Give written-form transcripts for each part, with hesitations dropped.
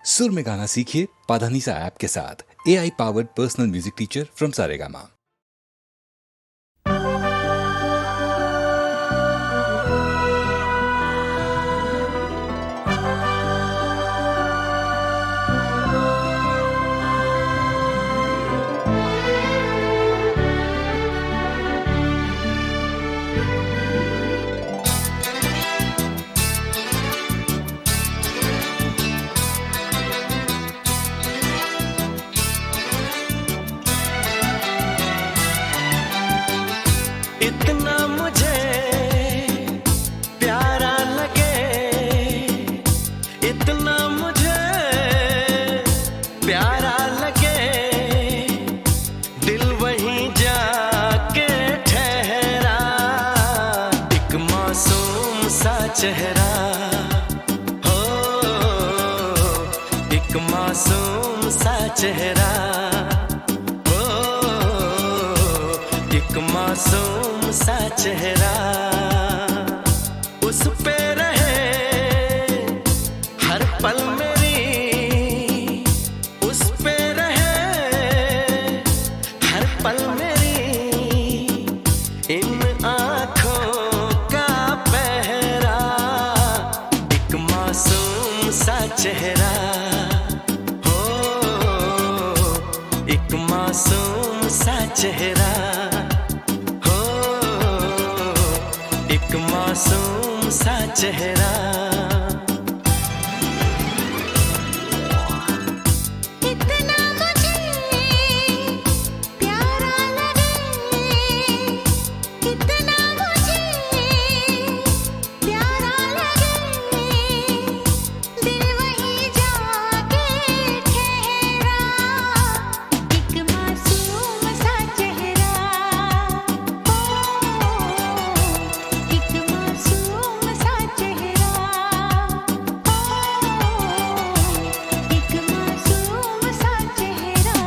सुर में गाना सीखिए पाधानीसा ऐप के साथ। AI powered personal music teacher from Saregama. इतना मुझे प्यारा लगे, इतना मुझे प्यारा लगे, दिल वहीं जाके ठहरा। एक मासूम सा चेहरा हो, एक मासूम सा चेहरा हो, एक मासूम सा चेहरा। उस पे रहे हर पल मेरी, उस पे रहे हर पल मेरी, इन आँखों का पहरा। एक मासूम सा चेहरा हो, एक मासूम सा चेहरा, मासूम सा चेहरा। इतना मुझे प्यारा लगे, इतना मुझे प्यारा लगे, दिल वहीं जाके ठहरा। एक मासूम सा चेहरा हो, एक मासूम सा चेहरा हो, एक मासूम सा चेहरा।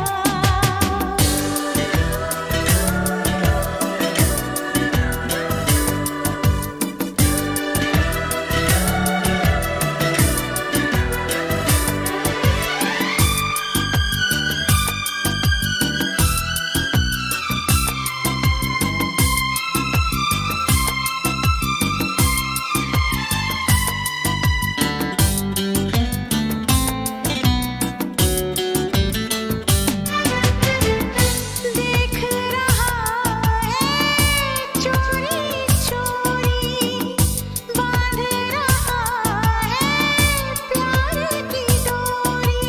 देख रहा है चोरी चोरी, बांध रहा है प्यार की डोरी।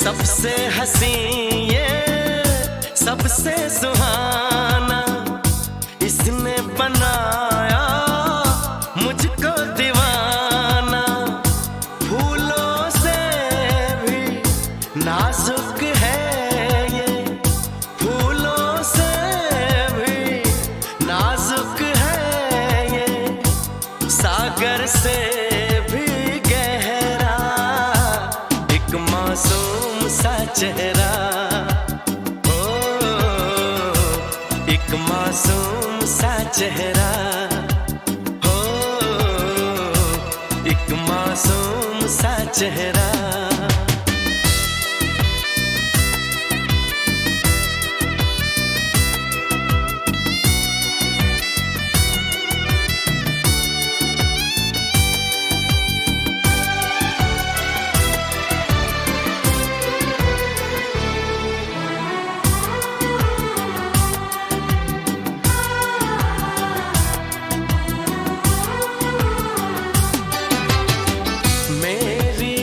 सबसे हसी ये सबसे सुहाना, इसने बनाया मुझको दीवाना। फूलों से भी नाजुक है ये, फूलों से भी नाजुक है ये, सागर से भी गहरा। एक मासूम सा चेहरा हो, एक मासूम सा चेहरा हो, एक मासूम सा चेहरा। मेरी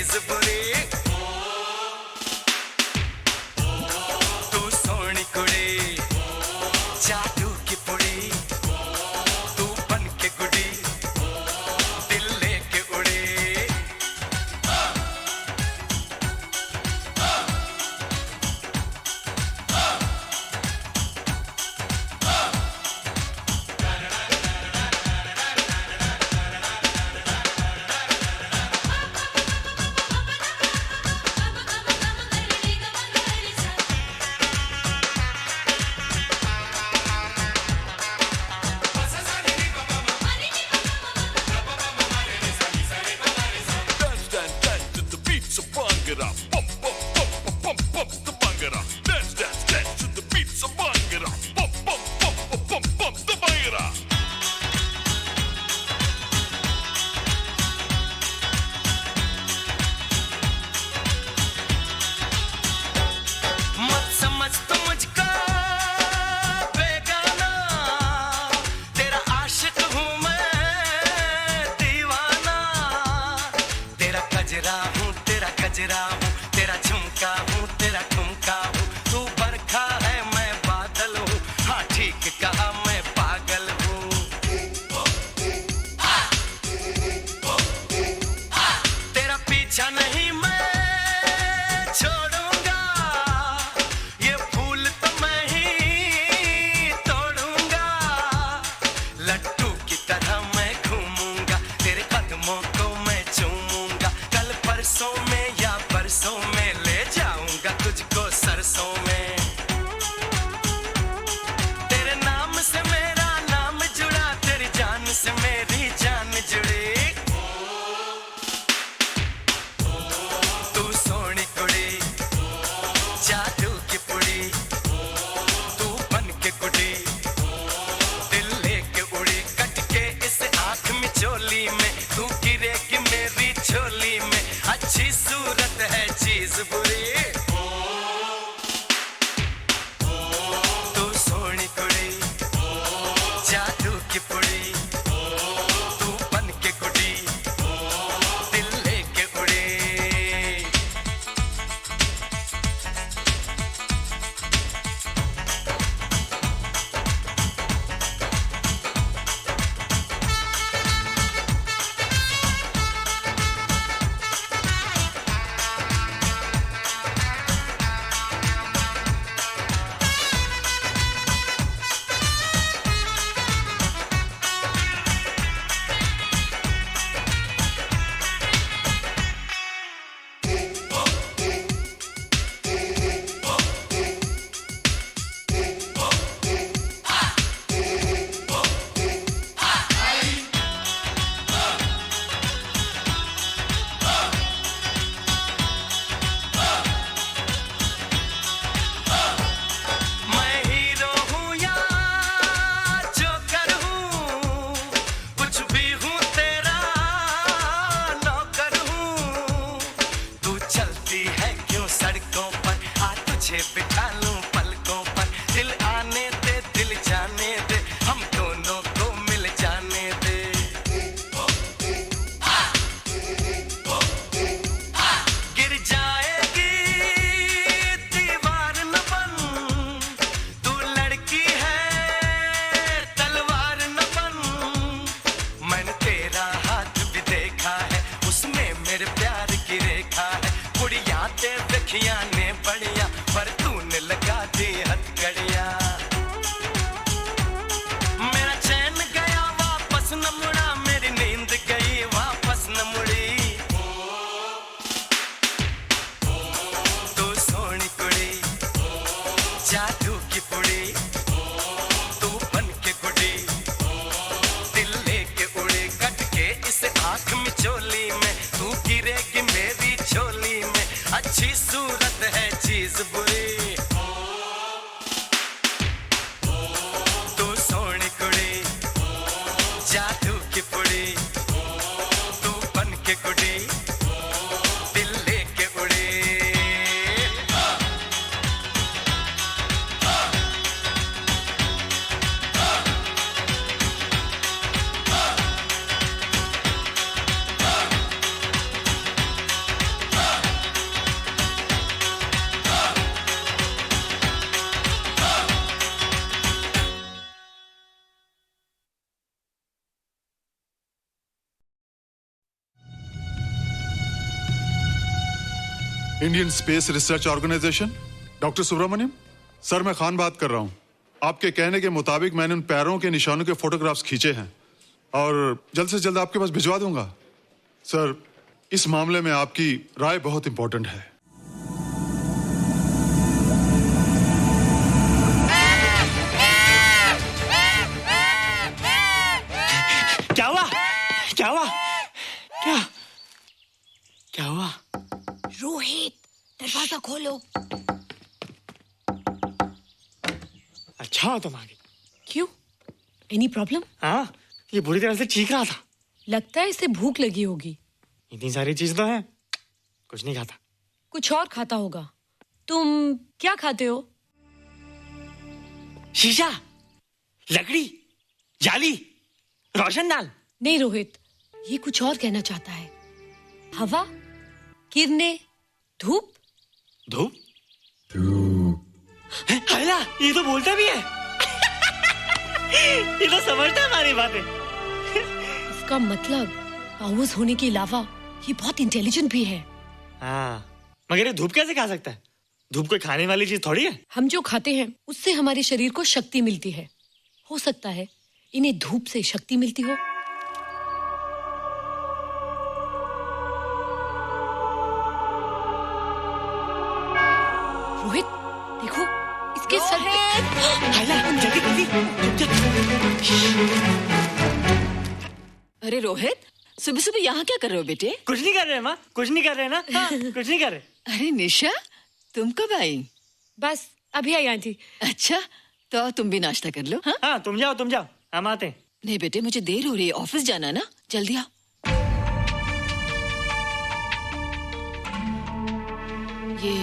चीज बुरी। तू सोनी कुड़ी जादू की पुड़ी, तू बन के गुड़ी दिल लेके उड़ी। Dance, dance, dance to the beat, so bung it up. Bump, bump, bump, bump, bump, bump, the bung it up. Dance, dance, dance to the beat, so bung it up. Bump, bump, bump, bump, bump, bump, the bung it up. मत समझ तू मुझको बेगाना, तेरा आशिक हूँ मैं दीवाना। तेरा गजरा हूँ, तेरा गजरा हूँ, तेरा झुमका हूँ, तेरा ठुमका हूँ। तू बरखा है मैं बादल हूँ, हाँ ठीक कहा मैं पागल हूँ। तेरा पीछा नहीं मैं छोड़ूंगा, ये फूल तो मैं ही तोड़ूंगा। लड्डू की तरह मैं घूमूंगा, तेरे कदमों को मैं चूमूंगा। कल परसों में या परसों में ले जाऊंगा तुझको सरसों में। तेरे नाम से मेरा नाम जुड़ा, तेरी जान से मेरी जान जुड़ी। तू सोनी कुड़ी जादू की पुड़ी, तू बन के गुड़ी दिल लेके उड़ी। कट के इस आँख में चोली में, तू गिरेगी मेरी झोली में। अच्छी सूरत है चीज बुरी। तू सोनी कुड़ी जादू की पुड़ी, तू बन के गुड़ी दिल लेके उड़ी। मैं हीरो हूँ या जोकर हूँ, कुछ भी हूँ तेरा नौकर हूँ। तू चलती है क्यों सड़कों पर, आ तुझे बिठा लूं पलकों पर। दिल आने दे दिल जाने दे, हम दोनों को मिल जाने दे। गिर जाएगी दीवार न बन, तू लड़की है तलवार न बन। मैंने तेरा हाथ भी देखा है, उसमें मेरे प्यार की रेखा है। कुड़ियाँ ते देखिया ने बढ़िया, पर तूने लगा दी हथकड़ियाँ। मेरा चैन गया वापस न मुड़ा, मेरी नींद गई वापस न मुड़ी। तू सोनी कुड़ी जादू की पुड़ी, तू बन के गुड़ी दिल लेके उड़ी। कट के इस आँख में चोली में, तू गिरेगी मेरी झोली में। अच्छी सूरत है चीज बुरी। तू सोनी कुड़ी जादू की पुड़ी, तू बन के गुड़ी दिल लेके उड़ी। Indian space research organisation. Doctor Subramanyam sir, मैं खान बात कर रहा हूँ। आपके कहने के मुताबिक मैंने उन पैरों के निशानों के फोटोग्राफ्स खींचे हैं और जल्द से जल्द आपके पास भिजवा दूंगा। सर, इस मामले में आपकी राय बहुत इंपॉर्टेंट है। क्या हुआ? क्या हुआ? क्या क्या हुआ? रोहित, दरवाजा खोलो। अच्छा हो तुम आ गई। क्यों? Any problem? हाँ, ये बुरी तरह से चीख रहा था। लगता है इसे भूख लगी होगी। इतनी सारी चीज तो है, कुछ नहीं खाता। कुछ और खाता होगा। तुम क्या खाते हो? शीशा, लकड़ी, जाली, रोशनदान। नहीं रोहित, ये कुछ और कहना चाहता है। हवा, किरणें, धूप। धूप? हैला, ये तो बोलता भी है। ये तो समझता है हमारी बातें। इसका मतलब पावर्स होने के अलावा ये बहुत इंटेलिजेंट भी है। हाँ, मगर ये धूप कैसे खा सकता है? धूप कोई खाने वाली चीज थोड़ी है। हम जो खाते हैं उससे हमारे शरीर को शक्ति मिलती है। हो सकता है इन्हें धूप से शक्ति मिलती हो। रोहित, देखो इसके सर पे। हैला, जल्दी जल्दी, अरे रोहित, सुबह सुबह यहाँ क्या कर रहे हो बेटे? कुछ नहीं कर रहे माँ, कुछ नहीं कर रहे ना। हाँ, कुछ नहीं कर रहे। अरे निशा, तुम कब आई? बस अभी आई आंटी। अच्छा, तो तुम भी नाश्ता कर लो। हाँ, हाँ, तुम जाओ, हम आते हैं। नहीं बेटे, मुझे देर हो रही है, ऑफिस जाना ना, जल्दी आओ। ये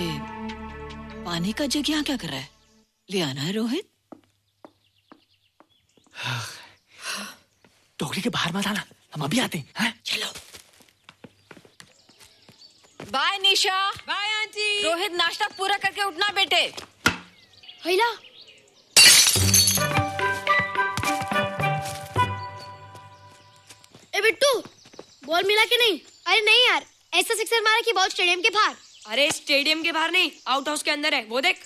पानी का जग यहाँ क्या कर रहा है? ले आना है रोहित। टोकरी के बाहर मत आना, हम अभी आते हैं। हाँ? चलो। Bye Nisha. Bye aunty. Rohit, नाश्ता पूरा करके उठना बेटे। हैला, ए बिट्टू, बॉल मिला कि नहीं? अरे नहीं यार, ऐसा सिक्सर मारा कि बॉल स्टेडियम के बाहर। अरे स्टेडियम के बाहर नहीं, आउट हाउस के अंदर है, वो देख।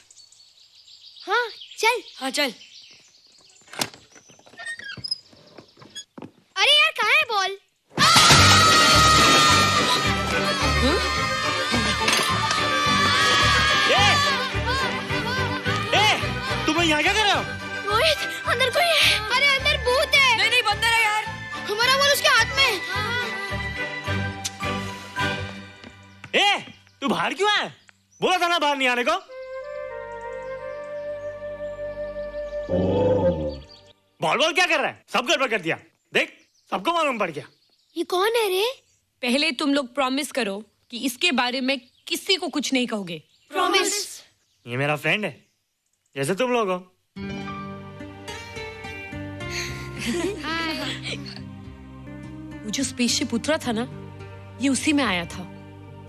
हाँ चल। हाँ चल। अरे यार, कहाँ है बॉल? तुम यहाँ क्या कर रहे हो? रोहित, अंदर कोई है। अरे अंदर भूत है। नहीं नहीं, बंदर है यार। हमारा बॉल उसके हाथ में। तू बाहर क्यों है? बोला था ना बाहर नहीं आने को। बॉल क्या कर रहा है? सब गड़बड़ कर दिया। देख, सबको मालूम पड़ गया। ये कौन है रे? पहले तुम लोग प्रॉमिस करो कि इसके बारे में किसी को कुछ नहीं कहोगे। प्रॉमिस। ये मेरा फ्रेंड है, जैसे तुम लोग हो। वो जो स्पेसशिप उतरा था ना, ये उसी में आया था।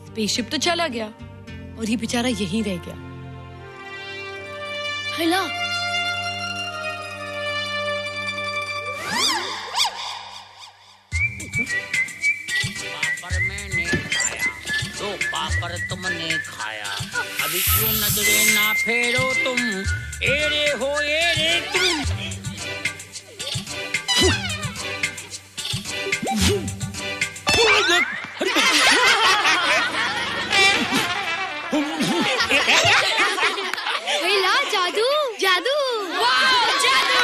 स्पेसशिप तो चला गया और ये बेचारा यहीं रह गया। हैला, पापड़ मैंने खाया, दो पापड़ तुमने खाया, अभी क्यों नजरे ना फेरो तुम, एरे हो एरे तुम। हैला, जादू जादू। वाह, जादू।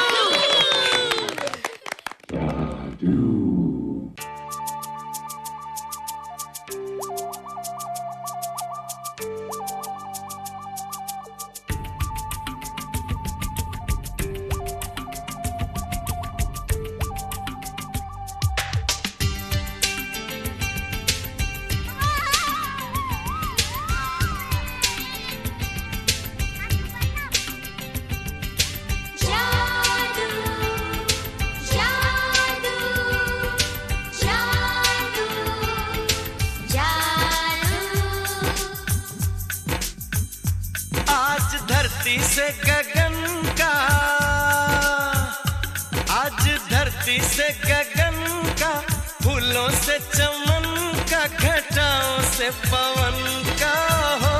धरती से गगन का, आज धरती से गगन का, फूलों से चमन का, घटाओं से पवन का हो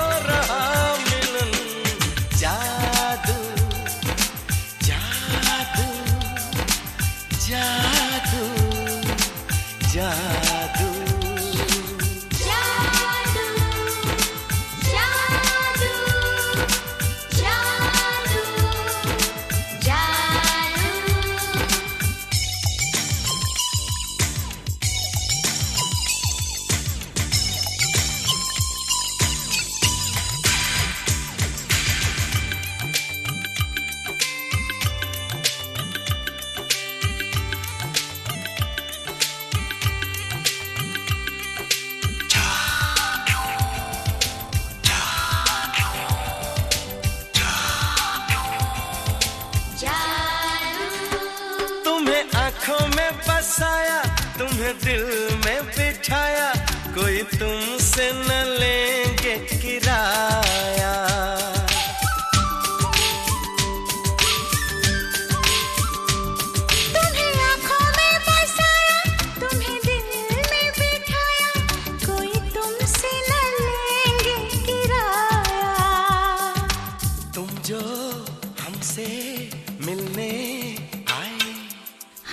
आंखों में बसाया, तुम्हें दिल में बिठाया, कोई तुमसे न लेंगे किराया। तुम्हें आंखों में बसाया, तुम्हें दिल में बिठाया, कोई तुमसे न लेंगे किराया। तुम जो हमसे मिलने आए,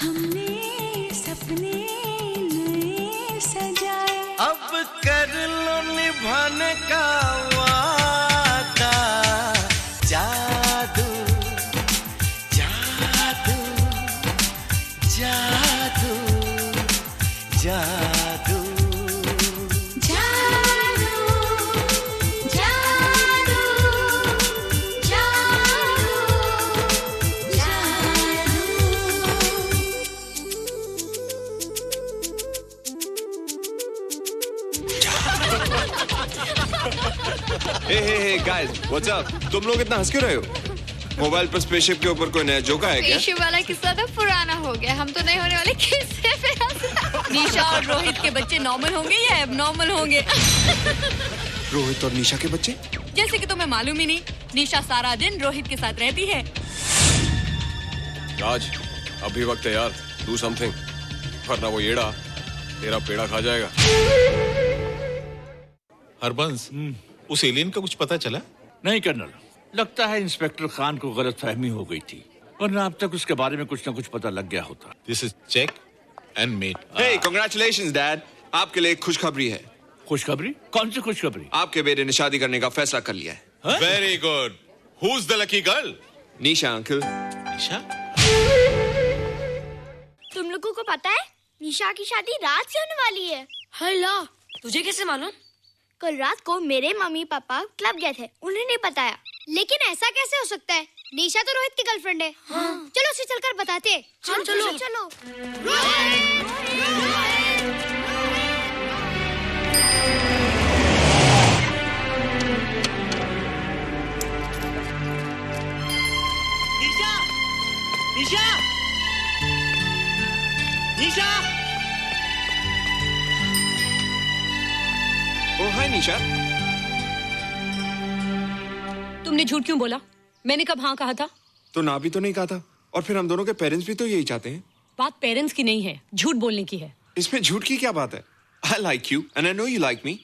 हमने सपने नए सजाए, अब कर लो निभाने का वादा। जादू जादू जादू जादू जादू जादू हे गाइस, व्हाट्स अप? तुम लोग इतना हंस क्यों रहे हो? मोबाइल पर स्पेसशिप के ऊपर कोई नया जोक आया क्या? स्पेसशिप वाला किस्सा तो पुराना हो गया, हम तो नहीं होने वाले किस्से पे हंस। निशा और रोहित के बच्चे नॉर्मल होंगे या एबनॉर्मल होंगे? रोहित और निशा के बच्चे? जैसे कि तुम्हें मालूम ही नहीं, निशा सारा दिन रोहित के साथ रहती है। राज, अभी वक्त है यार, डू समथिंग, वरना वो येड़ा तेरा पेड़ा खा जाएगा। हरबंस, उस एलियन का कुछ पता चला? नहीं कर्नल, लगता है इंस्पेक्टर खान को गलतफहमी हो गई थी, वरना अब तक उसके बारे में कुछ न कुछ पता लग गया होता। This is check and mate. Hey, congratulations dad, आपके लिए एक खुशखबरी है। खुशखबरी? कौन सी खुशखबरी? आपके बेटे ने शादी करने का फैसला कर लिया है। Very good. Who is the lucky girl? Nisha uncle. Nisha? तुम लोगों को पता है निशा की शादी रात से होने वाली है। हल्ला, तुझे कैसे मालूम? कल रात को मेरे मम्मी पापा क्लब गए थे, उन्होंने बताया। लेकिन ऐसा कैसे हो सकता है? निशा तो रोहित की गर्लफ्रेंड है। हाँ। चलो उसे चलकर बताते हैं। हाँ, चलो चलो। निशा, निशा, निशा। ओ हाय निशा। तुमने झूठ क्यों बोला? मैंने कब हाँ कहा था? तो ना भी तो नहीं कहा था, और फिर हम दोनों के पेरेंट्स भी तो यही चाहते हैं। बात पेरेंट्स की नहीं है, झूठ बोलने की है। इसमें झूठ की क्या बात है? I like you and I know you like me.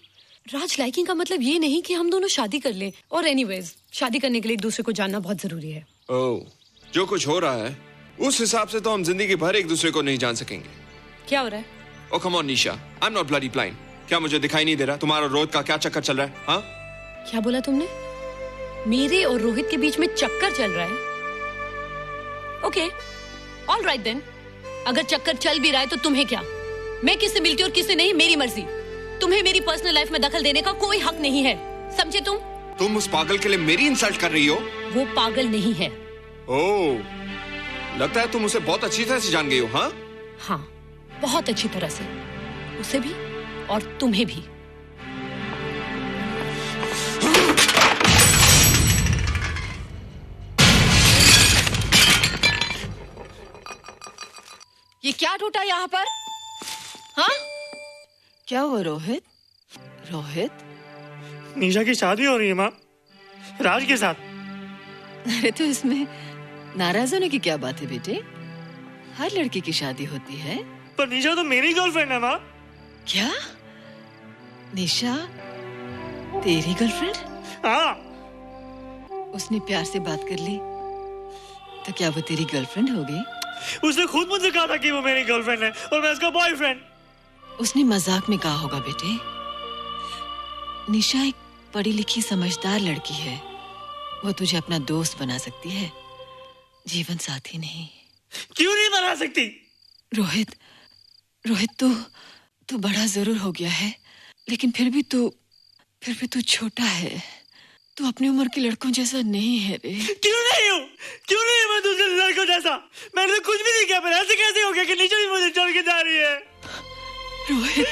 Raj, liking का मतलब ये नहीं कि हम दोनों शादी कर लें। और एनीवेज, शादी करने के लिए एक दूसरे को जानना बहुत जरूरी है। ओह, जो कुछ हो रहा है उस हिसाब से तो हम जिंदगी भर एक दूसरे को नहीं जान सकेंगे। क्या हो रहा है? Oh come on Nisha, I am not bloody blind. क्या मुझे दिखाई नहीं दे रहा तुम्हारा रोहित का क्या चक्कर चल रहा है? हाँ, क्या बोला तुमने? मेरे और रोहित के बीच में चक्कर चल रहा है? Okay, all right then. अगर चक्कर चल भी रहा है तो तुम्हें क्या? मैं किससे मिलती हूँ और किससे नहीं, मेरी मर्जी। तुम्हें मेरी पर्सनल लाइफ में दखल देने का कोई हक नहीं है, समझे तुम? तुम उस पागल के लिए मेरी इंसल्ट कर रही हो? वो पागल नहीं है। ओह, लगता है तुम उसे बहुत अच्छी तरह से जान गई हो। हाँ हाँ, बहुत अच्छी तरह से, उसे भी और तुम्हें भी। ये क्या टूटा यहाँ पर? हाँ, क्या हुआ रोहित? रोहित, निशा की शादी हो रही है माँ, राज के साथ। अरे तो इसमें नाराज होने की क्या बात है बेटे? हर लड़की की शादी होती है। पर निशा तो मेरी गर्लफ्रेंड है माँ। क्या? निशा तेरी गर्लफ्रेंड? हाँ। उसने प्यार से बात कर ली तो क्या वो तेरी गर्लफ्रेंड हो गई? उसने खुद मुझे कहा था कि वो मेरी गर्लफ्रेंड है और मैं उसका बॉयफ्रेंड। उसने मजाक में कहा होगा बेटे। निशा एक पढ़ी लिखी समझदार लड़की है, वो तुझे अपना दोस्त बना सकती है, जीवन साथी नहीं। क्यों नहीं बना सकती? रोहित, रोहित तू बड़ा जरूर हो गया है, लेकिन फिर भी तू छोटा है। तू अपनी उम्र के लड़कों जैसा नहीं है रे। क्यों नहीं हूँ? क्यों नहीं मैं दूसरे लड़कों जैसा? मैंने तो कुछ भी नहीं किया, पर ऐसे कैसे हो गया कि निशा भी मुझे छोड़ के जा रही है? रोहित,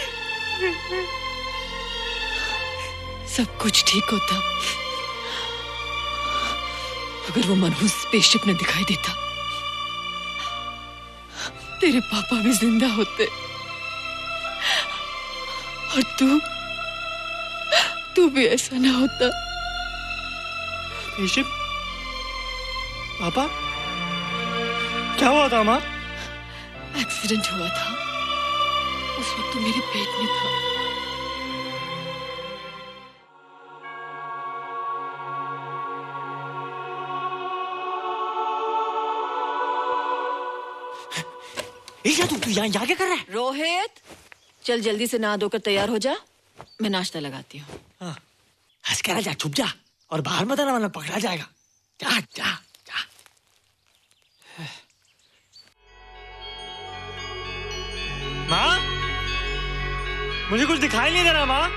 सब कुछ ठीक होता अगर वो मनहूस स्पेसशिप न दिखाई देता। तेरे पापा भी जिंदा होते और तू भी ऐसा ना होता। ऋषभ, पापा क्या हुआ था माँ? एक्सीडेंट हुआ था, उस वक्त तू मेरे पेट में था। तू यहाँ क्या कर रहा है? रोहित, चल जल्दी से नहा धोकर तैयार हो जा, मैं नाश्ता लगाती हूँ। हंस कर जा, छुप जा और बाहर मत आना वरना पकड़ा जाएगा। जा जा जा। माँ, मुझे कुछ दिखाई नहीं दे रहा माँ।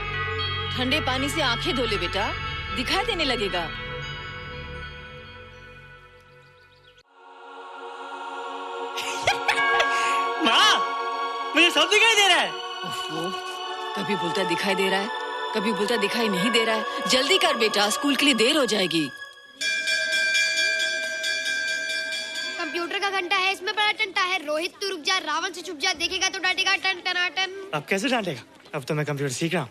ठंडे पानी से आंखें धो ले बेटा, दिखाई देने लगेगा। माँ, मुझे सब दिखाई दे रहा है। कभी बोलता दिखाई दे रहा है, कभी बोलता दिखाई नहीं दे रहा है। जल्दी कर बेटा, स्कूल के लिए देर हो जाएगी। कंप्यूटर का घंटा है, इसमें बड़ा टंटा है। रोहित तू रुक जा, रावण से छुप जा, देखेगा तो डांटेगा टन टनाटन। अब कैसे डांटेगा? अब तो मैं कंप्यूटर सीख रहा हूँ।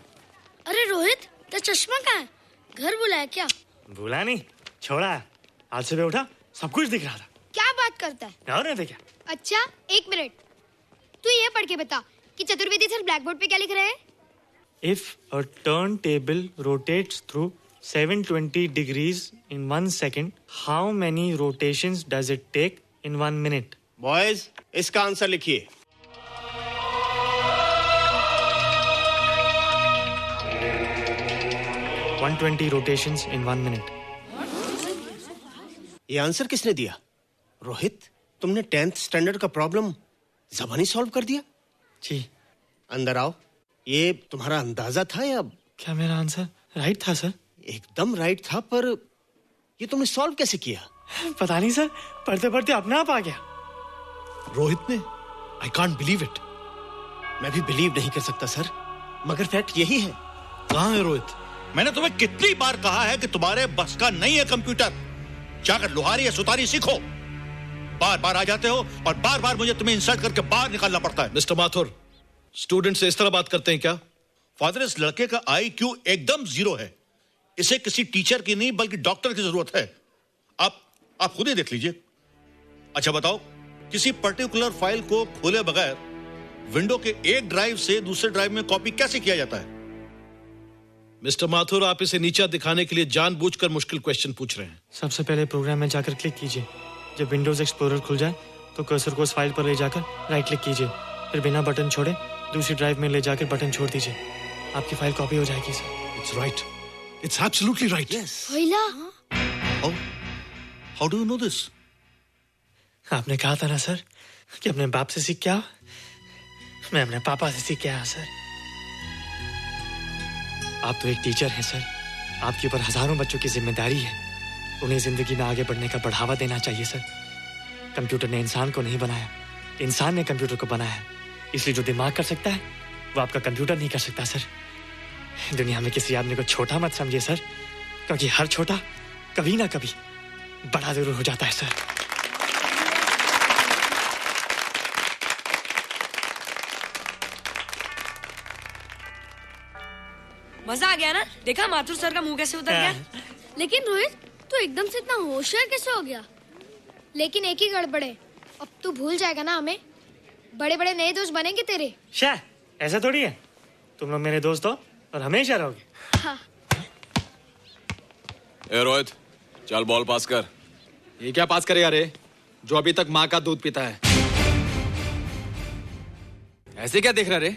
अरे रोहित, तेरा चश्मा कहाँ है? घर बुलाया क्या? भूला नहीं, छोड़ा है। आज सुबह उठा, सब कुछ दिख रहा था। क्या बात करता है? और नहीं तो क्या? अच्छा, एक मिनट, तू ये पढ़ के बता कि चतुर्वेदी सर ब्लैक बोर्ड पे क्या लिख रहे हैं? If a turntable rotates through 720 degrees in 1 second, how many rotations does it take in 1 minute? Boys, इसका आंसर लिखिए। $120 rotations in 1 minute. ये आंसर किसने दिया? रोहित, तुमने 10th स्टैंडर्ड का प्रॉब्लम ज़बानी सॉल्व कर दिया? जी। अंदर आओ। ये तुम्हारा अंदाजा था या? क्या मेरा आंसर राइट था सर? एकदम राइट था, पर ये तुमने सॉल्व कैसे किया? पता नहीं सर, पढ़ते पढ़ते अपने आप आ गया। रोहित ने? I can't believe it. मैं भी बिलीव नहीं कर सकता सर, मगर फैक्ट यही है। कहाँ है रोहित? मैंने तुम्हें कितनी बार कहा है कि तुम्हारे बस का नहीं है कंप्यूटर। जाकर लोहारी या सुतारी सीखो। बार बार आ जाते हो और बार बार मुझे तुम्हें इंसल्ट करके बाहर निकालना पड़ता है। मिस्टर माथुर, स्टूडेंट से इस तरह बात करते हैं क्या? फादर, इस लड़के का IQ एकदम 0 है। इसे किसी टीचर की नहीं बल्कि डॉक्टर की जरूरत है। आप खुद ही देख लीजिए। अच्छा बताओ, किसी पर्टिकुलर फाइल को खोले बगैर विंडो के एक ड्राइव से दूसरे ड्राइव में कॉपी कैसे किया जाता है? मिस्टर माथुर, आप इसे नीचा दिखाने के लिए जानबूझकर मुश्किल क्वेश्चन पूछ रहे हैं। सबसे पहले प्रोग्राम में जाकर क्लिक कीजिए। जब विंडोज एक्सप्लोरर खुल जाए तो कर्सर को उस फाइल पर ले जाकर राइट क्लिक कीजिए, फिर बिना बटन छोड़े दूसरी ड्राइव में ले जाकर बटन छोड़ दीजिए। आपकी फाइल कॉपी हो जाएगी sir. It's right, it's absolutely right. How do you know this? आपने कहा था ना सर कि अपने बाप से सीख के आओ। मैं अपने पापा से सीख के आया सर। आप तो एक टीचर हैं सर, आपके ऊपर हजारों बच्चों की जिम्मेदारी है। उन्हें जिंदगी में आगे बढ़ने का बढ़ावा देना चाहिए सर। कंप्यूटर ने इंसान को नहीं बनाया, इंसान ने कंप्यूटर को बनाया। इसलिए जो दिमाग कर सकता है वो आपका कंप्यूटर नहीं कर सकता सर। दुनिया में किसी आदमी को छोटा मत समझिए सर, क्योंकि हर छोटा कभी ना कभी बड़ा जरूर हो जाता है सर। मजा आ गया ना? देखा माथुर सर का मुंह कैसे उतर गया? लेकिन रोहित, तू एकदम से इतना होशियार कैसे हो गया? लेकिन एक ही गड़बड़ है, अब तू भूल जाएगा ना हमें। बड़े बड़े नए दोस्त बनेंगे तेरे। शाह, ऐसा थोड़ी है। तुम लोग मेरे दोस्त हो और हमेशा रहोगे। हाँ। ए रोहित, चल बॉल पास कर। ये क्या पास करेगा रे, जो अभी तक माँ का दूध पीता है? ऐसे क्या देख रहा रे?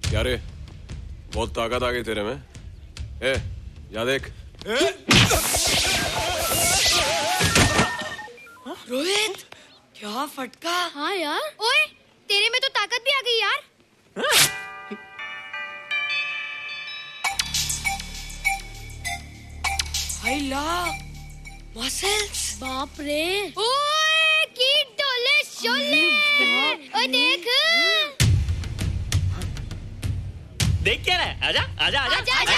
क्या रे, बहुत ताकत आ गई तेरे में। ए, या देख। रोहित, क्या फटका। हाँ यार। ओए, तेरे में तो ताकत भी आ गई यार। हाय ला मसल्स। बाप रे। ओए की डोले शोले। ओए देख। देख क्या रहा है? आजा आजा आजा आजा आजा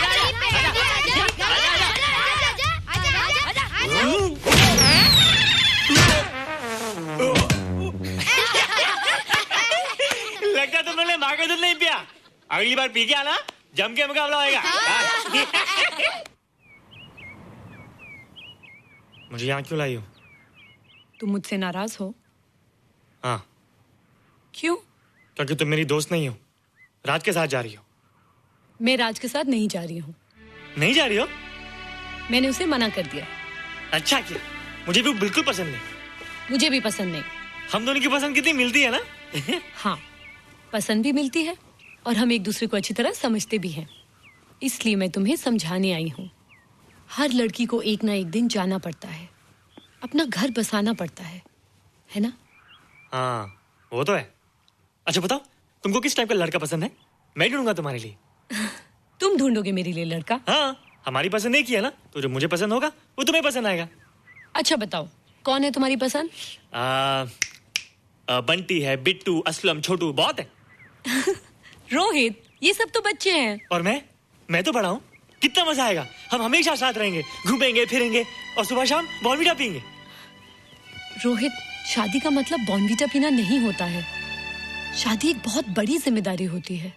लगता तुम लोगों ने माँ का दूध नहीं पिया। अगली बार पी के आना, जम के मुकाबला होएगा। मुझे यहाँ क्यों लाई हो? तुम मुझसे नाराज हो? हाँ। क्यों? क्योंकि तुम मेरी दोस्त नहीं हो, राज के साथ जा रही हो। मैं राज के साथ नहीं जा रही हूँ। नहीं जा रही हो? मैंने उसे मना कर दिया। अच्छा किया, मुझे भी बिल्कुल पसंद नहीं। मुझे भी पसंद नहीं। हम दोनों की पसंद कितनी मिलती है ना? हाँ, पसंद भी मिलती है और हम एक दूसरे को अच्छी तरह समझते भी हैं। इसलिए मैं तुम्हें समझाने आई हूँ। हर लड़की को एक ना एक दिन जाना पड़ता है, अपना घर बसाना पड़ता है ना? हाँ, वो तो है। अच्छा बताओ, तुमको किस टाइप का लड़का पसंद है? मैं ढूंढूंगा तुम्हारे लिए। तुम ढूंढोगे मेरे लिए लड़का? हाँ, हमारी पसंद एक ही है ना, तो जो मुझे पसंद होगा वो तुम्हें पसंद आएगा। अच्छा बताओ, कौन है तुम्हारी पसंद? बंटी है, बिट्टू, असलम, छोटू, बहुत है। रोहित, ये सब तो बच्चे हैं। और मैं तो बड़ा हूँ। कितना मजा आएगा, हम हमेशा साथ रहेंगे, घूमेंगे फिरेंगे और सुबह शाम बॉर्नवीटा पीएंगे। रोहित, शादी का मतलब बॉर्नवीटा पीना नहीं होता है। शादी एक बहुत बड़ी जिम्मेदारी होती है।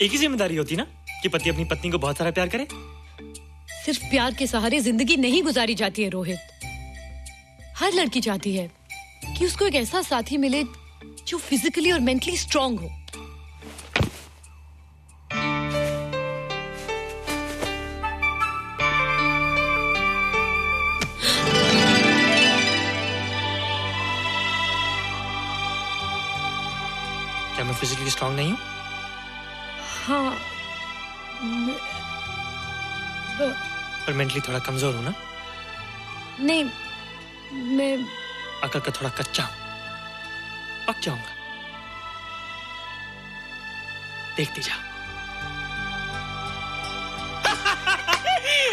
एक ही जिम्मेदारी होती ना कि पति अपनी पत्नी को बहुत सारा प्यार करे। सिर्फ प्यार के सहारे जिंदगी नहीं गुजारी जाती है रोहित। हर लड़की चाहती है कि उसको एक ऐसा साथी मिले जो फिजिकली और मेंटली स्ट्रांग हो। क्या मैं फिजिकली स्ट्रांग नहीं हूँ? हाँ, पर मेंटली थोड़ा कमजोर हूँ ना? नहीं, मैं अकल का थोड़ा कच्चा हूँ, पक जाऊंगा। देखती जा।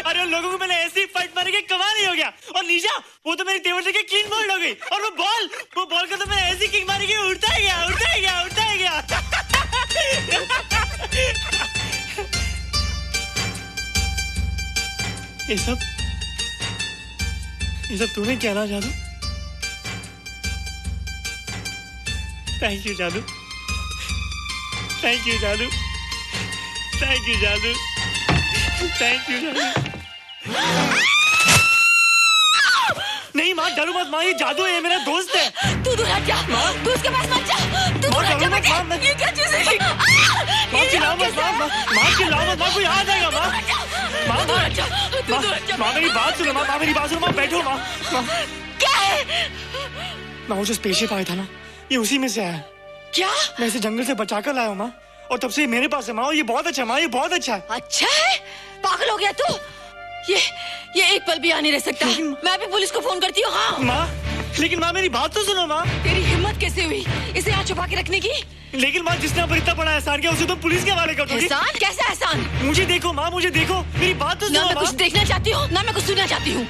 अरे उन लोगों को मैंने ऐसी फाइट मारी कि कमाल ही हो गया। और निशा, वो तो मेरी टेबल से क्लीन बॉल्ड हो गई। और वो बॉल का तो मैंने ऐसी किक मारी कि उड़ता ही गया, उड़ता ही गया, उड़ता ही गया। ये सब तूने क्या ना जादू? थैंक यू जादू, थैंक यू जादू, थैंक यू जादू, थैंक यू जादू। नहीं माँ, डरो मत माँ, ये जादू है, ये मेरा दोस्त है। तू दूर हट जा, तू उसके पास मत जा, तू दूर हट जा बेटे। ये क्या चीज़ है? माँ चिल्लाओ मत, माँ चिल्लाओ मत, माँ कोई आ जाएगा। माँ मेरी बात सुनो, माँ मेरी बात सुनो, माँ बैठो। माँ क्या है? माँ वो जो स्पेसशिप आया था ना, ये उसी में से आया। क्या? मैं इसे जंगल से बचाकर लाया हूँ माँ, और तब से ये मेरे पास है माँ। और ये बहुत अच्छा है माँ, ये बहुत अच्छा है। अच्छा है? पागल हो गया तू? ये एक पल भी यहाँ नहीं रह सकता। मैं अभी पुलिस को फोन करती हूँ। हाँ माँ, लेकिन माँ मेरी बात तो सुनो माँ। तेरी हिम्मत कैसे हुई इसे यहाँ छुपा के रखने की? लेकिन माँ, जिसने अब इतना बड़ा एहसान किया उसे तो पुलिस के हवाले कर दोगी। एहसान? कैसा एहसान? मुझे देखो माँ, मुझे देखो, मेरी बात तो सुनो। ना मैं कुछ देखना चाहती हूँ, ना मैं कुछ सुनना चाहती हूँ।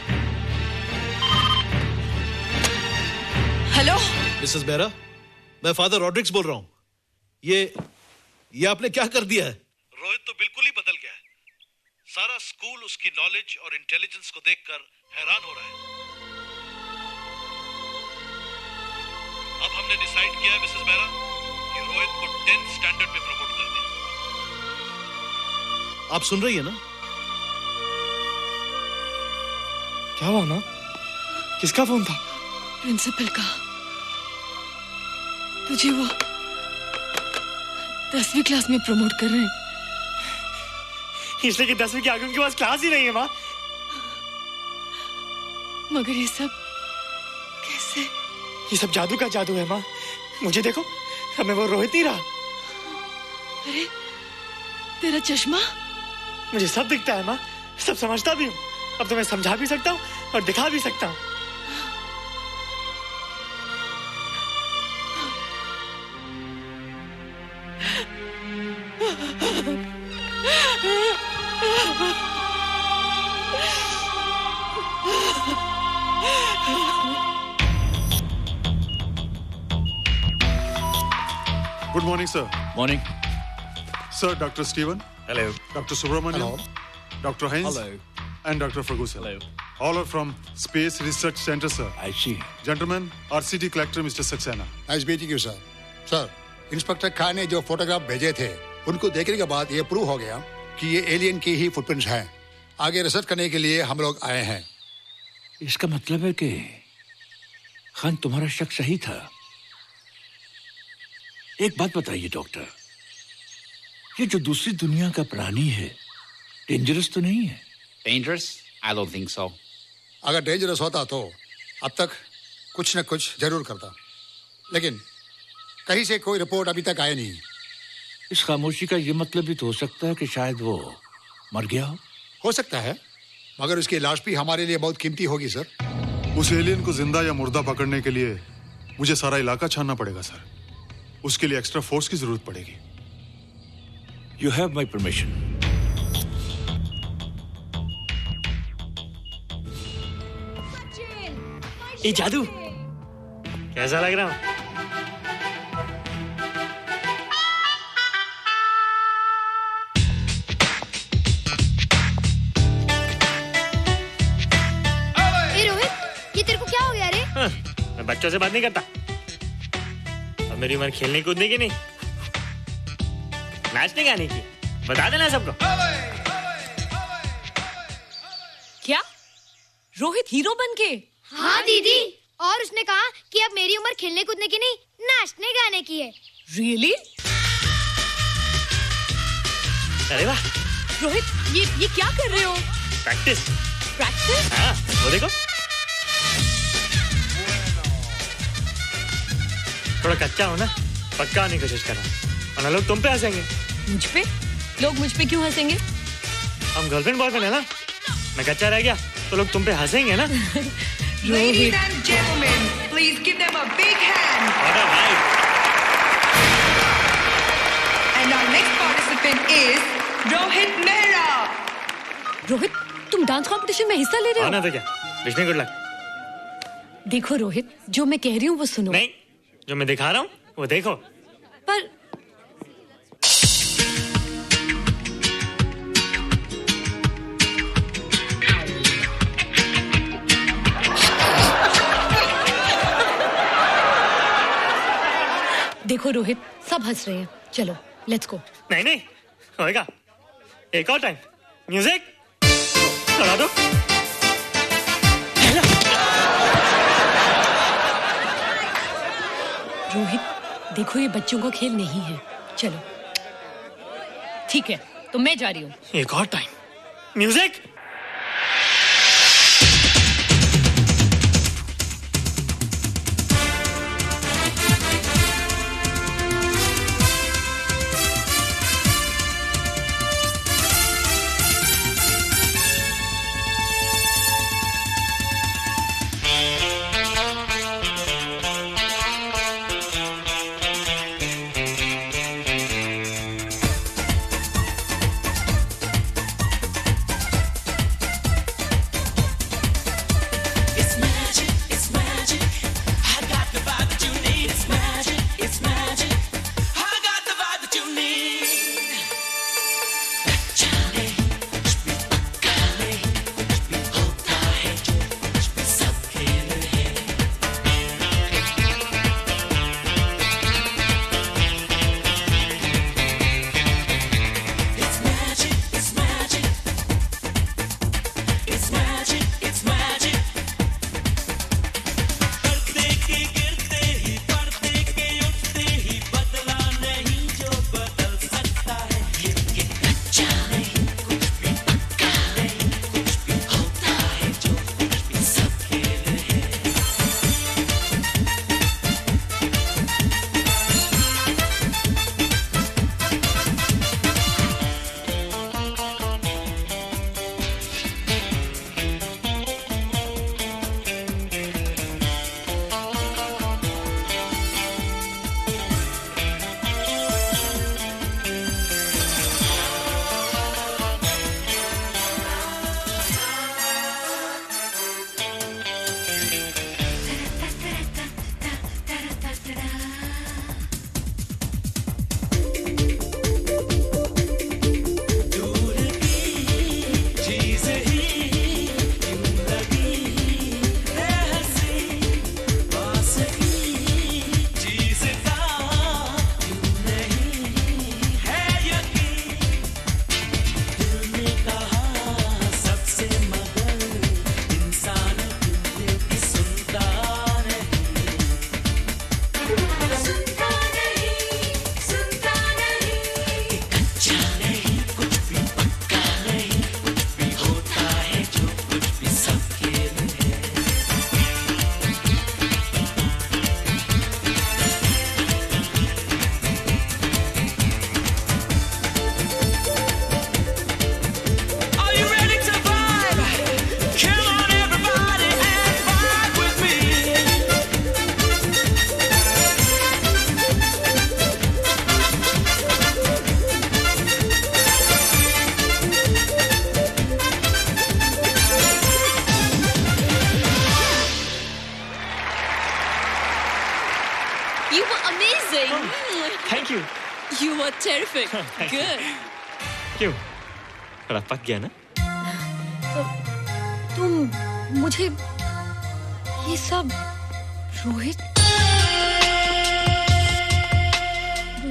हेलो मिसेस बेरा, मैं फादर रॉड्रिक्स बोल रहा हूँ। ये आपने क्या कर दिया है? रोहित तो बिल्कुल ही बदल गया है। सारा स्कूल उसकी नॉलेज और इंटेलिजेंस को देखकर हैरान हो रहा है। अब हमने डिसाइड किया है मिसेस बेरा कि रोहित को 10th स्टैंडर्ड में प्रमोट कर दें। आप सुन रही है ना? क्या हुआ माँ? किसका फोन था? प्रिंसिपल का। तुझे वो 10वीं क्लास में प्रमोट कर रहे हैं। इसलिए कि 10वीं के आगे उनके पास क्लास ही नहीं है माँ। मगर ये सब कैसे? ये सब जादू का जादू है माँ। मुझे देखो, हमें वो रोहित नहीं रहा। अरे तेरा चश्मा? मुझे सब दिखता है माँ, सब समझता भी हूँ। अब तो मैं समझा भी सकता हूँ और दिखा भी सकता हूँ। Good morning, sir. Morning. Sir, Dr. Steven. Hello. Dr. Subramaniam. Dr. Heinz. Hello. And Dr. Ferguson. Hello. All are from Space Research Center, sir. I see. Gentlemen, our city collector, Mr. Saxena. Nice meeting you sir. Sir, inspector Khan ने जो photograph भेजे थे उनको देखने के बाद ये prove हो गया कि ये एलियन की ही फुटप्रिंट्स हैं। आगे रिसर्च करने के लिए हम लोग आए हैं। इसका मतलब है कि खान तुम्हारा शक सही था। एक बात बताइए डॉक्टर, ये जो दूसरी दुनिया का प्राणी है डेंजरस तो नहीं है? Dangerous? I don't think so. अगर डेंजरस होता तो अब तक कुछ न कुछ जरूर करता, लेकिन कहीं से कोई रिपोर्ट अभी तक आई नहीं। इस खामोशी का ये मतलब भी तो हो सकता है कि शायद वो मर गया हो सकता है, मगर उसकी लाश भी हमारे लिए बहुत कीमती होगी सर। उस एलियन को जिंदा या मुर्दा पकड़ने के लिए मुझे सारा इलाका छानना पड़ेगा सर। उसके लिए एक्स्ट्रा फोर्स की जरूरत पड़ेगी। You have my permission. ये जादू कैसा लग रहा हूँ? ए रोहित, ये तेरे को क्या हो गया रे? मैं बच्चों से बात नहीं करता। अब मेरी उम्र खेलने कूदने की नहीं, नाचने गाने की। बता देना सबको। क्या रोहित हीरो बन के? हाँ दीदी, और उसने कहा कि अब मेरी उम्र खेलने कूदने की नहीं, नाचने गाने की है। रियली? अरे वाह रोहित, ये क्या कर रहे हो? प्रैक्टिस। प्रैक्टिस? हाँ, वो देखो। थोड़ा कच्चा हो ना, पक्का होने की कोशिश करना, वरना लोग तुम पे हंसेंगे। मुझ पे? लोग मुझ पे क्यों हंसेंगे? हम गर्लफ्रेंड बॉयफ्रेंड है ना, मैं कच्चा रह गया तो लोग तुम पे हंसेंगे ना। Ladies and gentlemen, please give them a big hand. What a vibe. And our next participant is Rohit Mehra. Rohit, तुम डांस कंपटीशन में हिस्सा ले रहे हो? ना तो क्या, विश मी गुड लक। देखो रोहित, जो मैं कह रही हूँ वो सुनो। नहीं, जो मैं दिखा रहा हूँ वो देखो। पर देखो रोहित, सब हंस रहे हैं। चलो लेट्स गो। नहीं नहीं होएगा, एक और टाइम। म्यूजिक लगा दो। रोहित देखो, ये बच्चों का खेल नहीं है। चलो ठीक है, तो मैं जा रही हूँ। एक और time. Music. You were amazing. Thank you. You were terrific. Good. क्यों? थोड़ा पक गया ना? तुम मुझे ये सब रोहित,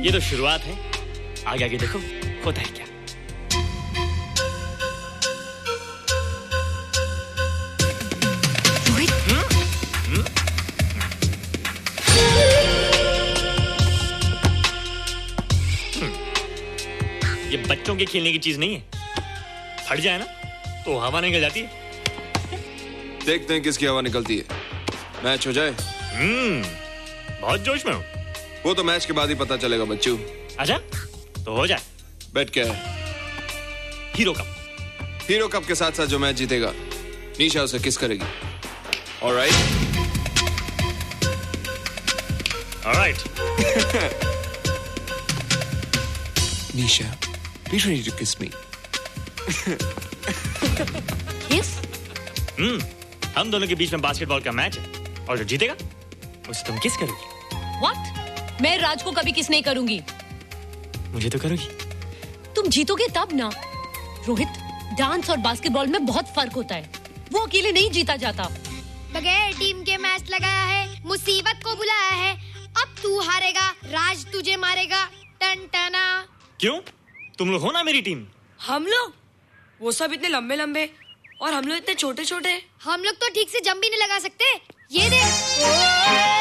ये तो शुरुआत है, आगे आगे देखो होता है क्या। ये बच्चों के खेलने की चीज नहीं है, फट जाए ना तो हवा निकल जाती है। देखते हैं किसकी हवा निकलती है। मैच हो जाए। बहुत जोश में हूँ। वो तो मैच के बाद ही पता चलेगा बच्चू। अच्छा तो हो जाए। बेट क्या है? Hero cup. हीरो कप के साथ साथ जो मैच जीतेगा निशा उसे किस करेगी। Alright. Nisha, be ready to kiss me. Kiss? हम दोनों के बीच में बास्केटबॉल का मैच है और जो जीतेगा उसे तुम किस करोगी। What? मैं राज को कभी किस नहीं करूंगी। मुझे तो करोगी। तुम जीतोगे तब ना। रोहित, डांस और बास्केटबॉल में बहुत फर्क होता है, वो अकेले नहीं जीता जाता। बगैर टीम के मैच लगाया है, मुसीबत को बुलाया है, अब तू हारेगा, राज तुझे मारेगा। टन टना। क्यों? तुम लोग हो ना मेरी टीम। हम लोग? वो सब इतने लंबे लंबे और हम लोग इतने छोटे छोटे। हम लोग तो ठीक से जंप भी नहीं लगा सकते। ये देख।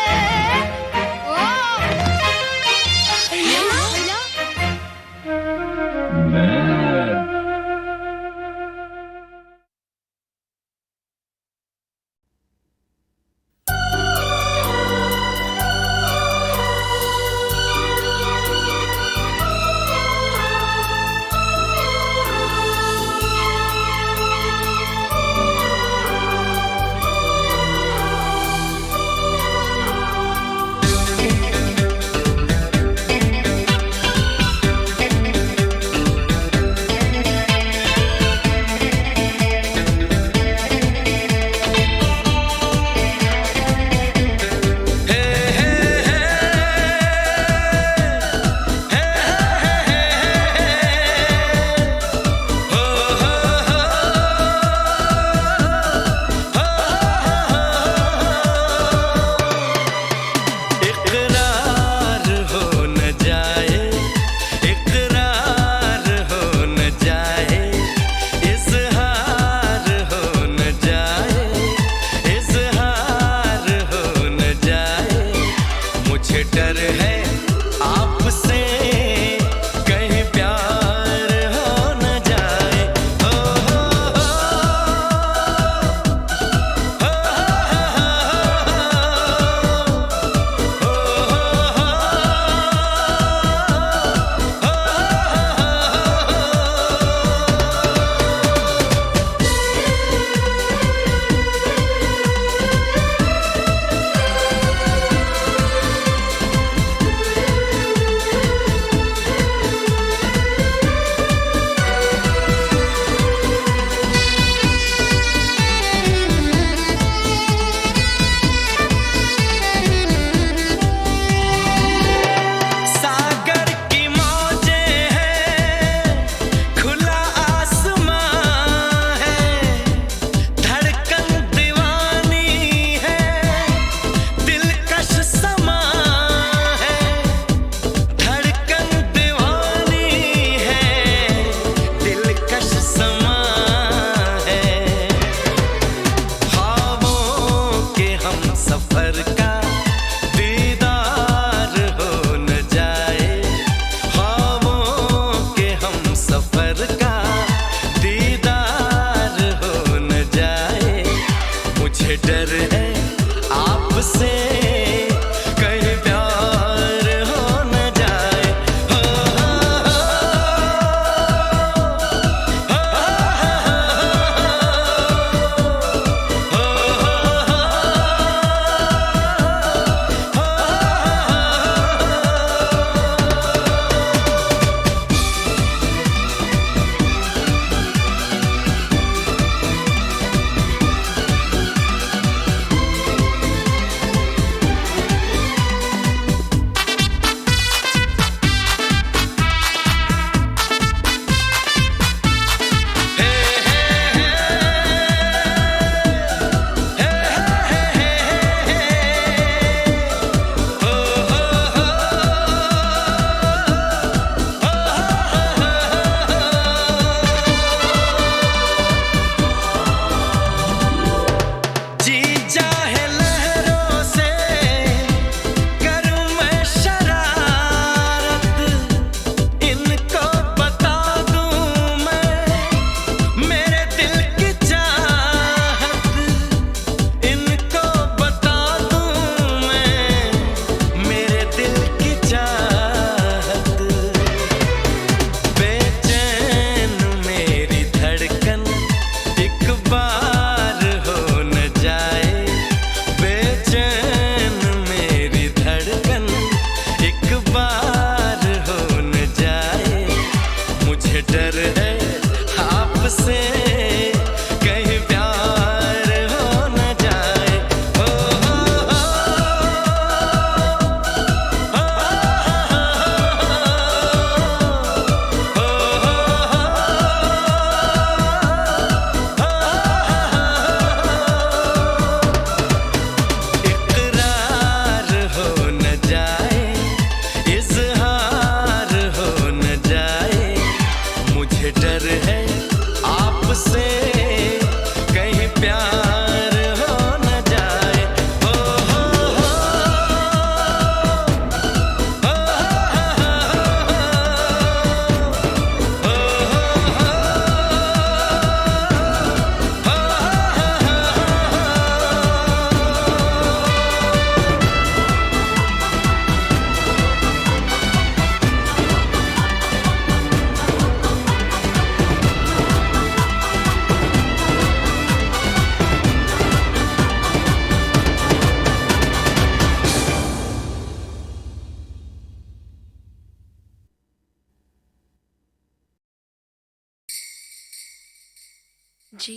जी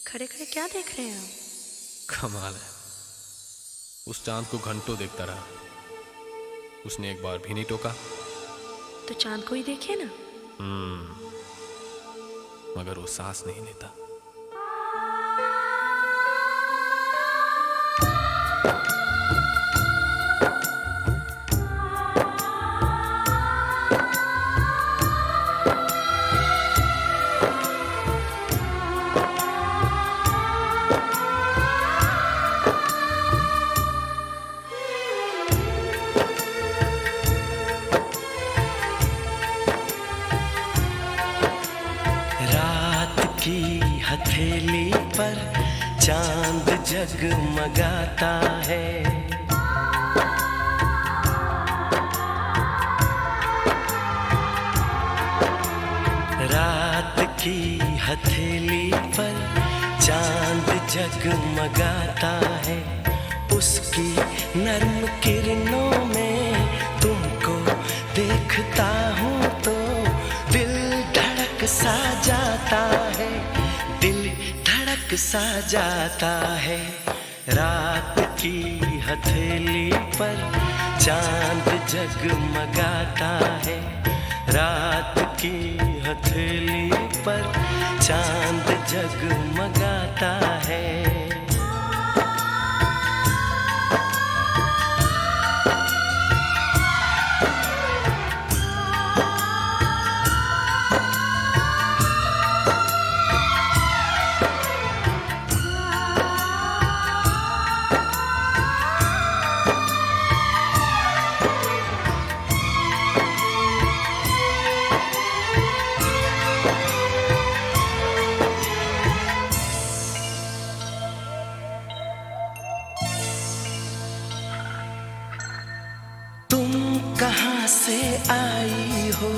खड़े खड़े क्या देख रहे हैं आप? कमाल है, उस चांद को घंटों देखता रहा, उसने एक बार भी नहीं टोका। तो चांद को ही देखिए ना। मगर वो सांस नहीं लेता। हथेली पर चांद जगमगाता है, रात की हथेली पर चांद जगमगाता है, उसकी नर्म किरणों में तुमको देखता हूँ तो दिल धड़क सा जाता है, दिल धड़क सा जाता है। रात की हथेली पर चांद जगमगाता है, रात की हथेली पर चांद जगमगाता है। कहाँ से आई हो,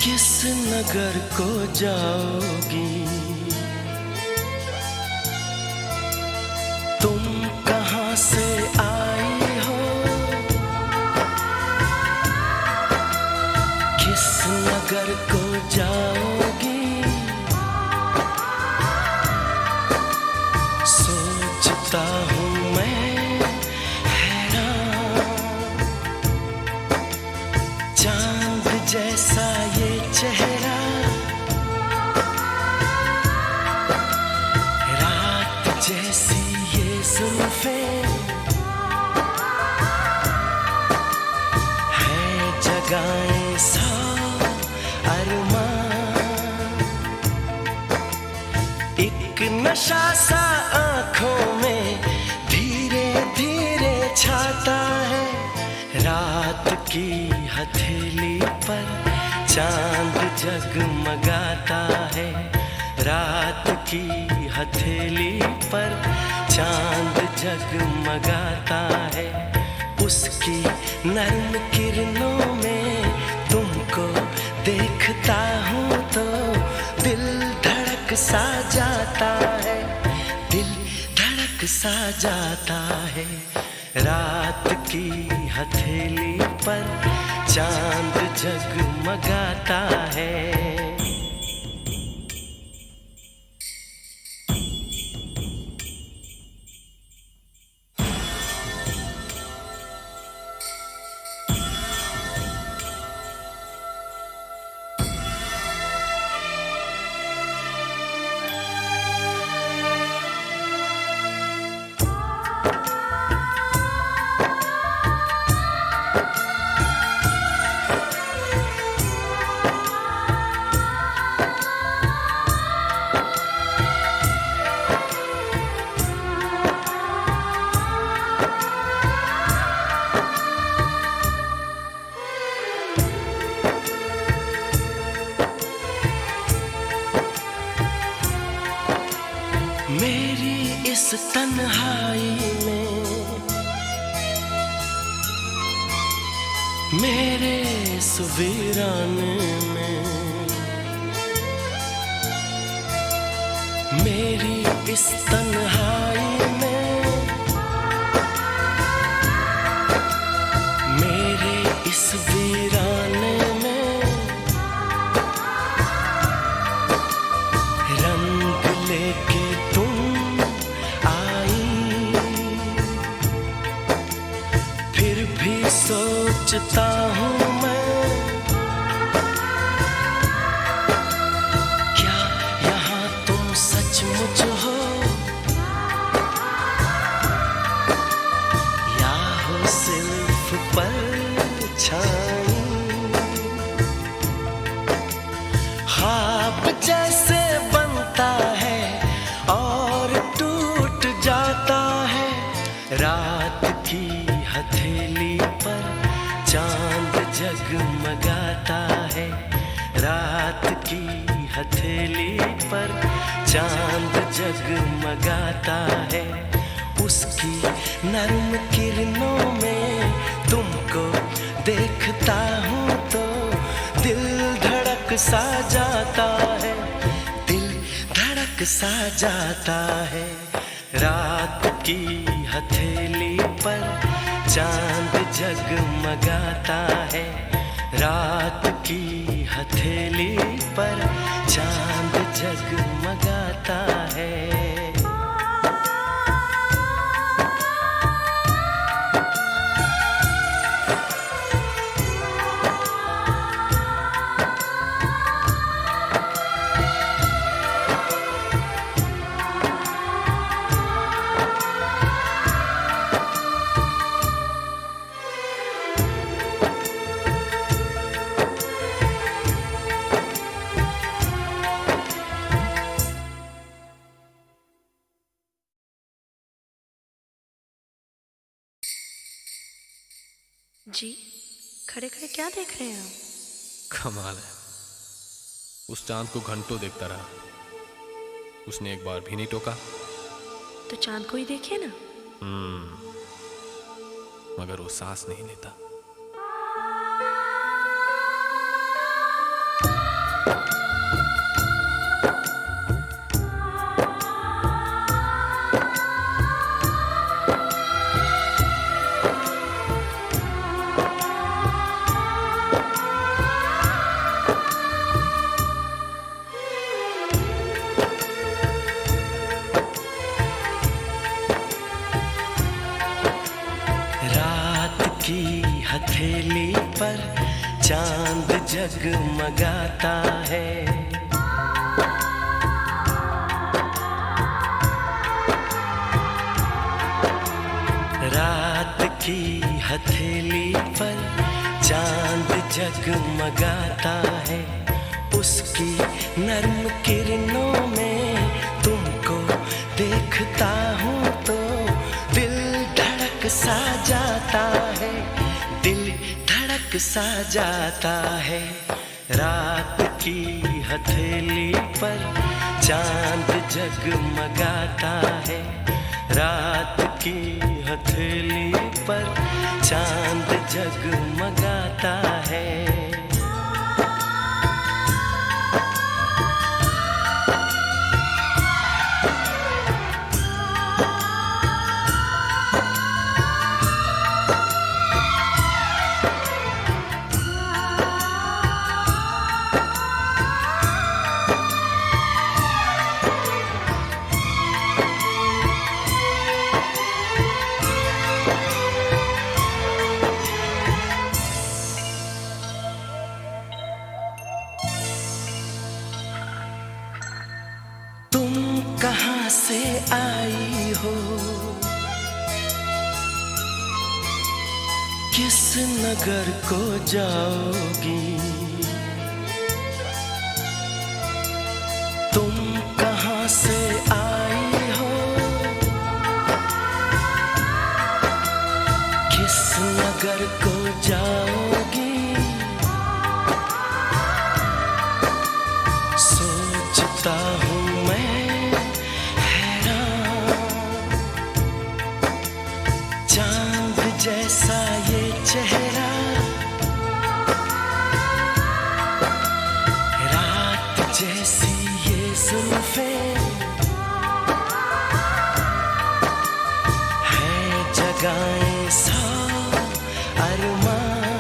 किस नगर को जाओगी, तुम कहाँ से आई हो, किस नगर को जाओगी, सोचता हूँ मैं जैसा ये चेहरा, रात जैसी ये जुल्फें, है जगाएं सौ अरमान, एक नशा सा आँखों में धीरे धीरे छाता है। रात की हथेली पर चांद जगमगाता है, रात की हथेली पर चांद जगमगाता है, उसकी नर्म किरणों में तुमको देखता हूँ तो दिल धड़क सा जाता है, दिल धड़क सा जाता है। रात की हथेली पर चांद जगमगाता है। मेरी इस तन्हाई में, मेरे इस वीराने में, मेरी इस तन्हाई में, मेरे इस वीराने में सोचता हूँ मैं, क्या यहाँ तुम सचमुच हो या हो सिर्फ परछाई। ख्वाब जैसे बनता है और टूट जाता है, रात की हथेली पर चांद जगमगाता है, रात की हथेली पर चांद जगमगाता है। उसकी नर्म किरणों में तुमको देखता हूँ तो दिल धड़क सा जाता है, दिल धड़क सा जाता है। रात की हथेली पर चांद जगमगाता है, रात की हथेली पर चांद जगमगाता है। जी खड़े खड़े क्या देख रहे हैं आप? कमाल है, उस चांद को घंटों देखता रहा, उसने एक बार भी नहीं टोका। तो चांद को ही देखिए ना। मगर वो सांस नहीं लेता। हथेली पर चांद जगमगाता है, रात की हथेली पर चांद जगमगाता है। उसकी नर्म किरणों में तुमको देखता हूँ तो दिल धड़क सा जाता है, दिल धड़क सा जाता है। रात की हथेली पर चांद जगमगाता है, रात की हथेली पर चांद जगमगाता है। कहाँ से आई हो, किस नगर को जाओगी, तुम कहाँ से आई हो, किस नगर को जाओगी। सोचता हूँ मैं जैसा ये चेहरा, रात जैसी ये जुल्फें, है जगाएं सौ अरमान।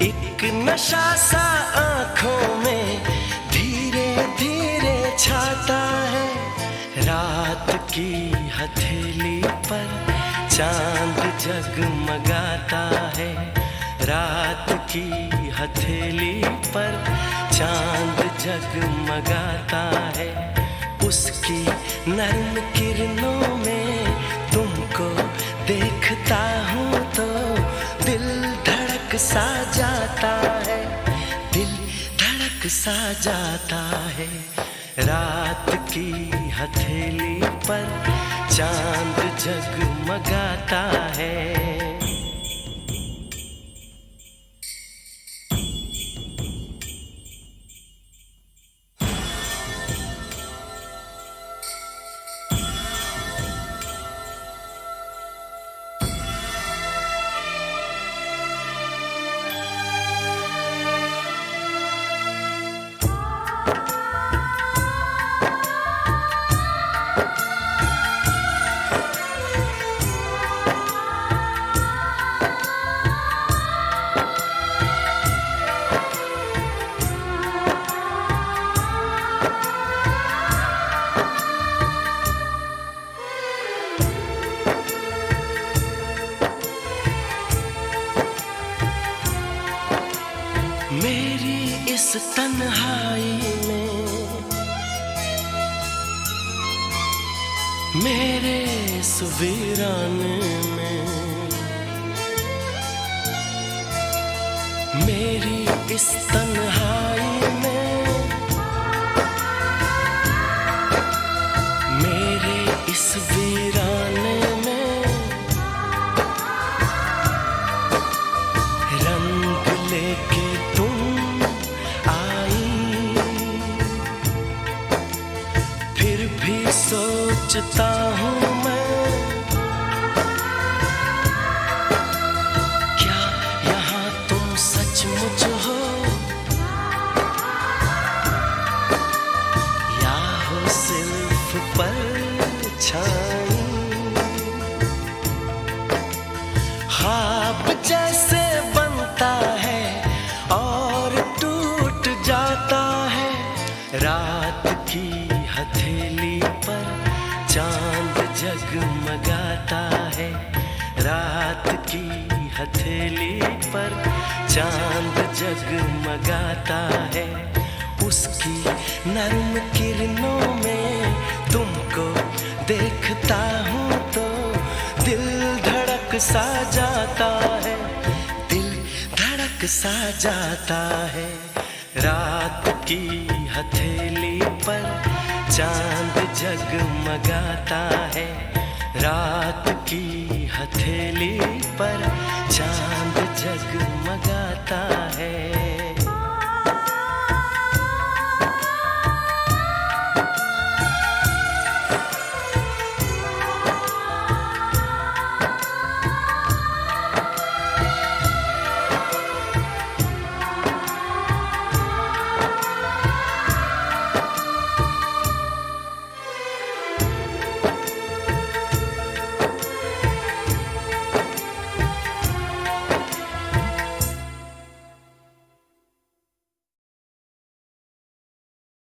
एक नशा सा आँखों में धीरे धीरे छाता है, रात की हथेली पर चांद जगमगाता है। रात की हथेली पर चांद जगमगाता है। उसकी नर्म किरणों में तुमको देखता हूँ तो दिल धड़क सा जाता है, दिल धड़क सा जाता है। रात की हथेली पर चांद जगमगाता है। मेरी इस तन्हाई में, मेरे इस वीराने में, मेरी इस तन्हाई में, मेरे इस वीराने में रंग लेके सोचता हूँ मैं, क्या यहाँ तुम सचमुच हो या हो सिर्फ परछाई। ख्वाब जैसे बनता है और टूट जाता है। रात की हथेली पर चांद जगमगाता है। रात की हथेली पर चांद जगमगाता है। उसकी नर्म किरणों में तुमको देखता हूँ तो दिल धड़क सा जाता है, दिल धड़क सा जाता है। रात की हथेली पर चांद जगमगाता है। रात की हथेली पर चांद जगमगाता है।